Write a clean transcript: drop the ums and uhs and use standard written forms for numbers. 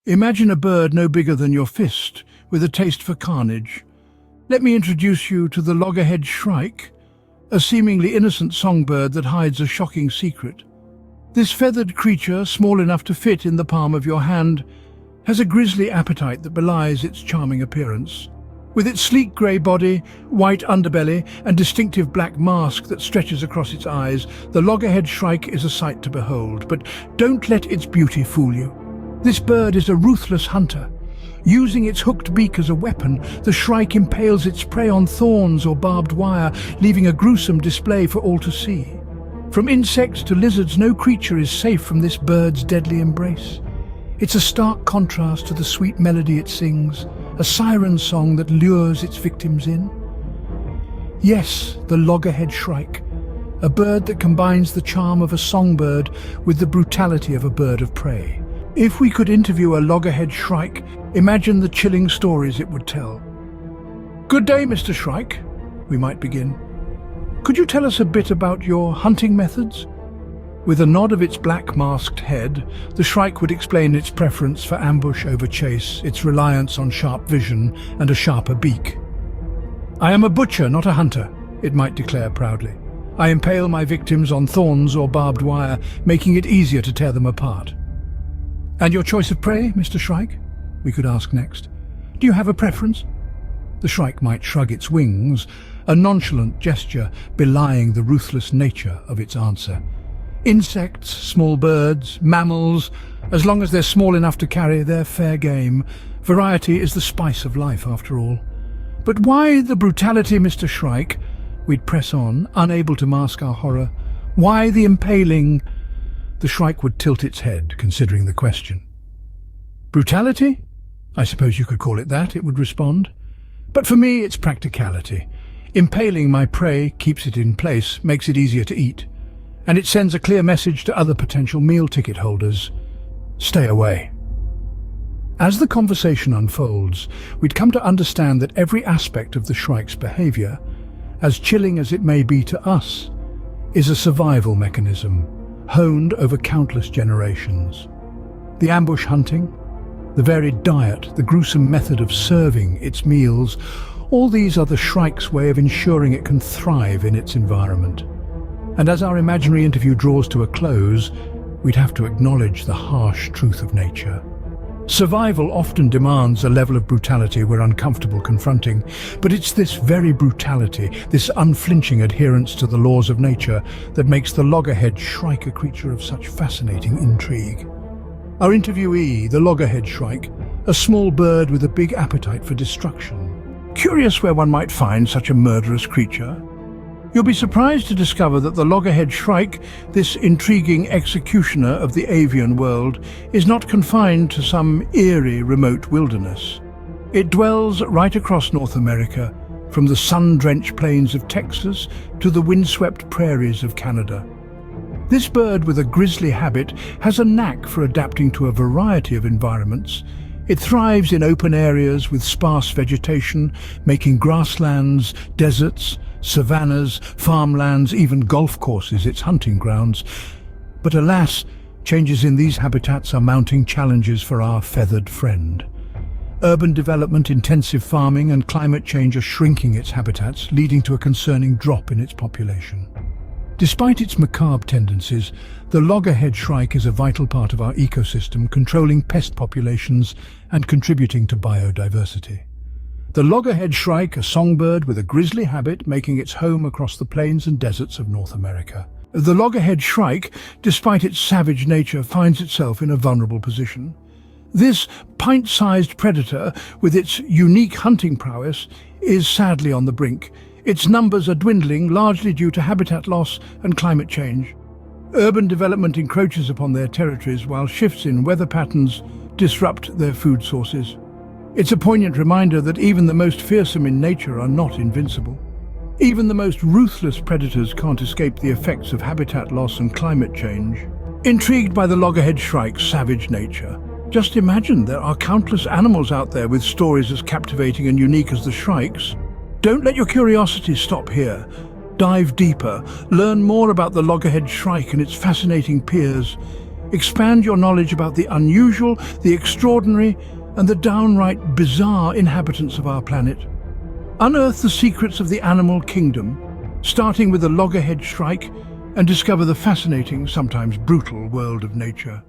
Imagine a bird no bigger than your fist, with a taste for carnage. Let me introduce you to the Loggerhead Shrike, a seemingly innocent songbird that hides a shocking secret. This feathered creature, small enough to fit in the palm of your hand, has a grisly appetite that belies its charming appearance. With its sleek grey body, white underbelly, and distinctive black mask that stretches across its eyes, the Loggerhead Shrike is a sight to behold. But don't let its beauty fool you. This bird is a ruthless hunter. Using its hooked beak as a weapon, the shrike impales its prey on thorns or barbed wire, leaving a gruesome display for all to see. From insects to lizards, no creature is safe from this bird's deadly embrace. It's a stark contrast to the sweet melody it sings, a siren song that lures its victims in. Yes, the Loggerhead Shrike, a bird that combines the charm of a songbird with the brutality of a bird of prey. If we could interview a Loggerhead Shrike, imagine the chilling stories it would tell. "Good day, Mr. Shrike," we might begin. "Could you tell us a bit about your hunting methods?" With a nod of its black masked head, the shrike would explain its preference for ambush over chase, its reliance on sharp vision and a sharper beak. "I am a butcher, not a hunter," it might declare proudly. "I impale my victims on thorns or barbed wire, making it easier to tear them apart." "And your choice of prey, Mr. Shrike?" we could ask next. "Do you have a preference?" The shrike might shrug its wings, a nonchalant gesture belying the ruthless nature of its answer. "Insects, small birds, mammals, as long as they're small enough to carry, they're fair game. Variety is the spice of life, after all." "But why the brutality, Mr. Shrike?" We'd press on, unable to mask our horror. "Why the impaling?" The shrike would tilt its head, considering the question. "Brutality? I suppose you could call it that," it would respond. "But for me, it's practicality. Impaling my prey keeps it in place, makes it easier to eat. And it sends a clear message to other potential meal ticket holders. Stay away." As the conversation unfolds, we'd come to understand that every aspect of the shrike's behavior, as chilling as it may be to us, is a survival mechanism, honed over countless generations. The ambush hunting, the varied diet, the gruesome method of serving its meals, all these are the shrike's way of ensuring it can thrive in its environment. And as our imaginary interview draws to a close, we'd have to acknowledge the harsh truth of nature. Survival often demands a level of brutality we're uncomfortable confronting, but it's this very brutality, this unflinching adherence to the laws of nature, that makes the Loggerhead Shrike a creature of such fascinating intrigue. Our interviewee, the Loggerhead Shrike, a small bird with a big appetite for destruction. Curious where one might find such a murderous creature? You'll be surprised to discover that the Loggerhead Shrike, this intriguing executioner of the avian world, is not confined to some eerie, remote wilderness. It dwells right across North America, from the sun-drenched plains of Texas to the windswept prairies of Canada. This bird with a grisly habit has a knack for adapting to a variety of environments. It thrives in open areas with sparse vegetation, making grasslands, deserts, savannas, farmlands, even golf courses its hunting grounds. But alas, changes in these habitats are mounting challenges for our feathered friend. Urban development, intensive farming and climate change are shrinking its habitats, leading to a concerning drop in its population. Despite its macabre tendencies, the Loggerhead Shrike is a vital part of our ecosystem, controlling pest populations and contributing to biodiversity. The Loggerhead Shrike, a songbird with a grisly habit, making its home across the plains and deserts of North America. The Loggerhead Shrike, despite its savage nature, finds itself in a vulnerable position. This pint-sized predator, with its unique hunting prowess, is sadly on the brink. Its numbers are dwindling, largely due to habitat loss and climate change. Urban development encroaches upon their territories, while shifts in weather patterns disrupt their food sources. It's a poignant reminder that even the most fearsome in nature are not invincible. Even the most ruthless predators can't escape the effects of habitat loss and climate change. Intrigued by the Loggerhead Shrike's savage nature, just imagine there are countless animals out there with stories as captivating and unique as the shrike's. Don't let your curiosity stop here. Dive deeper, learn more about the Loggerhead Shrike and its fascinating peers. Expand your knowledge about the unusual, the extraordinary, and the downright bizarre inhabitants of our planet. Unearth the secrets of the animal kingdom, starting with the loggerhead shrike, and discover the fascinating, sometimes brutal world of nature.